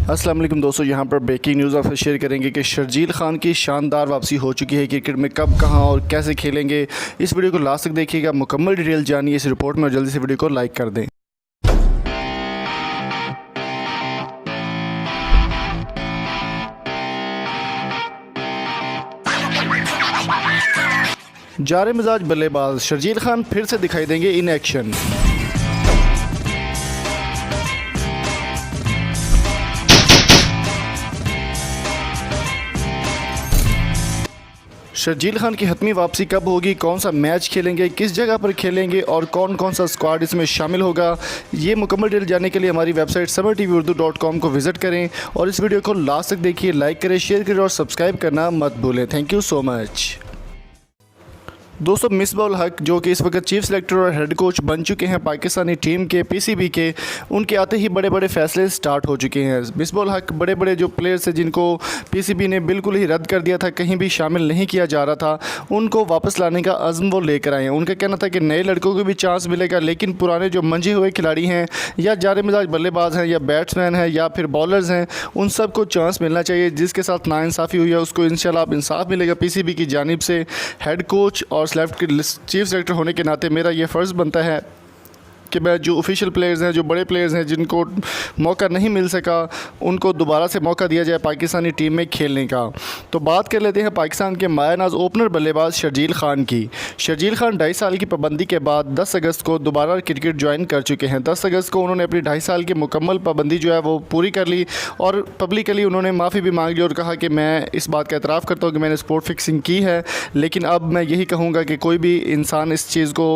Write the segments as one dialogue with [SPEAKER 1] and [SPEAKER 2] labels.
[SPEAKER 1] अस्सलाम वालेकुम दोस्तों, यहाँ पर ब्रेकिंग न्यूज़ आपसे शेयर करेंगे कि शर्जील खान की शानदार वापसी हो चुकी है। क्रिकेट में कब, कहाँ और कैसे खेलेंगे, इस वीडियो को लास्ट तक देखिएगा, मुकम्मल डिटेल जानिए इस रिपोर्ट में और जल्दी से वीडियो को लाइक कर दें। जारे मिजाज बल्लेबाज शर्जील खान फिर से दिखाई देंगे इन एक्शन। शर्जील खान की हतमी वापसी कब होगी, कौन सा मैच खेलेंगे, किस जगह पर खेलेंगे और कौन कौन सा स्क्वाड इसमें शामिल होगा, ये मुकम्मल डिटेल जानने के लिए हमारी वेबसाइट samartvurdu.com को विज़िट करें और इस वीडियो को लास्ट तक देखिए, लाइक करें, शेयर करें और सब्सक्राइब करना मत भूलें। Thank you so much. दोस्तों, मिसबाह उल हक जो कि इस वक्त चीफ सेलेक्टर और हेड कोच बन चुके हैं पाकिस्तानी टीम के पीसीबी के, उनके आते ही बड़े बड़े फैसले स्टार्ट हो चुके हैं। मिसबाह उल हक बड़े बड़े जो प्लेयर्स हैं जिनको पीसीबी ने बिल्कुल ही रद्द कर दिया था, कहीं भी शामिल नहीं किया जा रहा था, उनको वापस लाने का अज़्म वो लेकर आए हैं। उनका कहना था कि नए लड़कों को भी चांस मिलेगा, लेकिन पुराने जो मंजे हुए खिलाड़ी हैं या जारे मिजाज बल्लेबाज हैं या बैट्समैन हैं या फिर बॉलर्स हैं, उन सबको चांस मिलना चाहिए। जिसके साथ नाइंसाफ़ी हुई है उसको इंशाल्लाह अब इंसाफ मिलेगा पीसीबी की जानिब से। हेड कोच और सेलेक्ट चीफ सेलेक्टर होने के नाते मेरा ये फ़र्ज़ बनता है कि मैं जो ऑफिशियल प्लेयर्स हैं, जो बड़े प्लेयर्स हैं जिनको मौका नहीं मिल सका, उनको दोबारा से मौका दिया जाए पाकिस्तानी टीम में खेलने का। तो बात कर लेते हैं पाकिस्तान के मायानाज ओपनर बल्लेबाज शर्जील खान की। शर्जील खान 2.5 साल की पाबंदी के बाद 10 अगस्त को दोबारा क्रिकेट ज्वाइन कर चुके हैं। 10 अगस्त को उन्होंने अपनी 2.5 साल की मुकम्मल पाबंदी जो है वो पूरी कर ली और पब्लिकली उन्होंने माफ़ी भी मांग ली और कहा कि मैं इस बात का एतराफ़ करता हूँ कि मैंने स्पोर्ट फिक्सिंग की है, लेकिन अब मैं यही कहूँगा कि कोई भी इंसान इस चीज़ को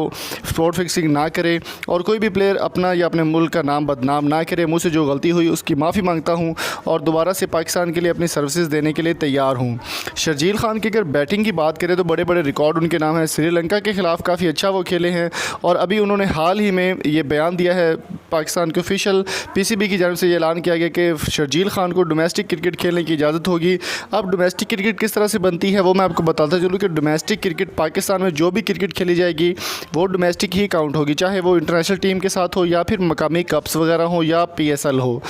[SPEAKER 1] स्पोर्ट फिक्सिंग ना करे और कोई भी प्लेयर अपना या अपने मुल्क का नाम बदनाम ना करे। मुझसे जो गलती हुई उसकी माफ़ी मांगता हूं और दोबारा से पाकिस्तान के लिए अपनी सर्विसेज देने के लिए तैयार हूं। शर्जील खान की अगर बैटिंग की बात करें तो बड़े बड़े रिकॉर्ड उनके नाम है। श्रीलंका के ख़िलाफ़ काफ़ी अच्छा वो खेले हैं और अभी उन्होंने हाल ही में ये बयान दिया है, पाकिस्तान के ऑफिशियल पीसीबी की जानब से ये ऐलान किया गया कि शर्जील खान को डोमेस्टिक क्रिकेट खेलने की इजाज़त होगी। अब डोमेस्टिक क्रिकेट किस तरह से बनती है वो मैं आपको बताता चलूँ कि डोमेस्टिक क्रिकेट पाकिस्तान में जो भी क्रिकेट खेली जाएगी वो डोमेस्टिक ही काउंट होगी, चाहे वो इंटरनेशनल टीम के साथ हो या फिर मकामी कप्स वगैरह हो या पीएसएल हो।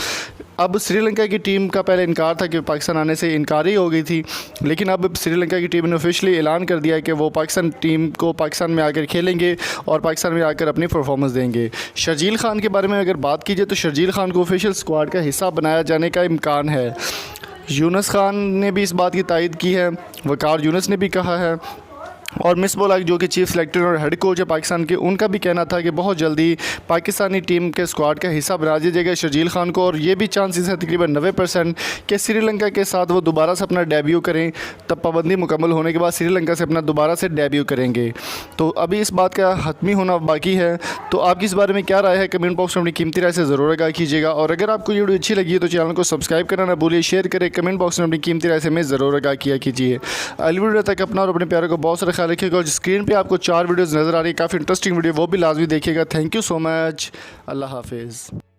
[SPEAKER 1] अब श्रीलंका की टीम का पहले इनकार था कि पाकिस्तान आने से इनकार ही हो गई थी, लेकिन अब श्रीलंका की टीम ने ऑफिशियली ऐलान कर दिया है कि वो पाकिस्तान टीम को पाकिस्तान में आकर खेलेंगे और पाकिस्तान में आकर अपनी परफॉर्मेंस देंगे। शर्जील खान के बारे में अगर बात कीजिए तो शर्जील खान को ऑफिशियल स्क्वाड का हिस्सा बनाया जाने का इम्कान है। यूनुस खान ने भी इस बात की तायद की है, वकार यूनुस ने भी कहा है और मिसबाह उल हक जो कि चीफ सेलेक्टर और हेड कोच है पाकिस्तान के, उनका भी कहना था कि बहुत जल्दी पाकिस्तानी टीम के स्क्वाड का हिस्सा बना दिया जाएगा शर्जील खान को और ये भी चांसेस है तकरीबन 90% कि श्रीलंका के साथ वो दोबारा से अपना डेब्यू करें। तब पाबंदी मुकम्मल होने के बाद श्रीलंका से अपना दोबारा से डेब्यू करेंगे। तो अभी इस बात का हतमी होना बाकी है। तो आपकी इस बारे में क्या राय है, कमेंट बॉक्स में अपनी कीमती राय से ज़रूर आगाह कीजिएगा और अगर आपको ये वीडियो अच्छी लगी है तो चैनल को सब्सक्राइब करना ना भूलिए, शेयर करें, कमेंट बॉक्स में अपनी कीमती राय से मैं ज़रूर आगाह किया कीजिए। अगली वीडियो तक अपना और अपने प्यारे को बहुत सारा ख्याल रखिएगा और स्क्रीन पे आपको 4 वीडियोस नज़र आ रही है, काफ़ी इंटरेस्टिंग वीडियो, वो भी लाजमी देखिएगा। Thank you so much. अल्लाह हाफिज़।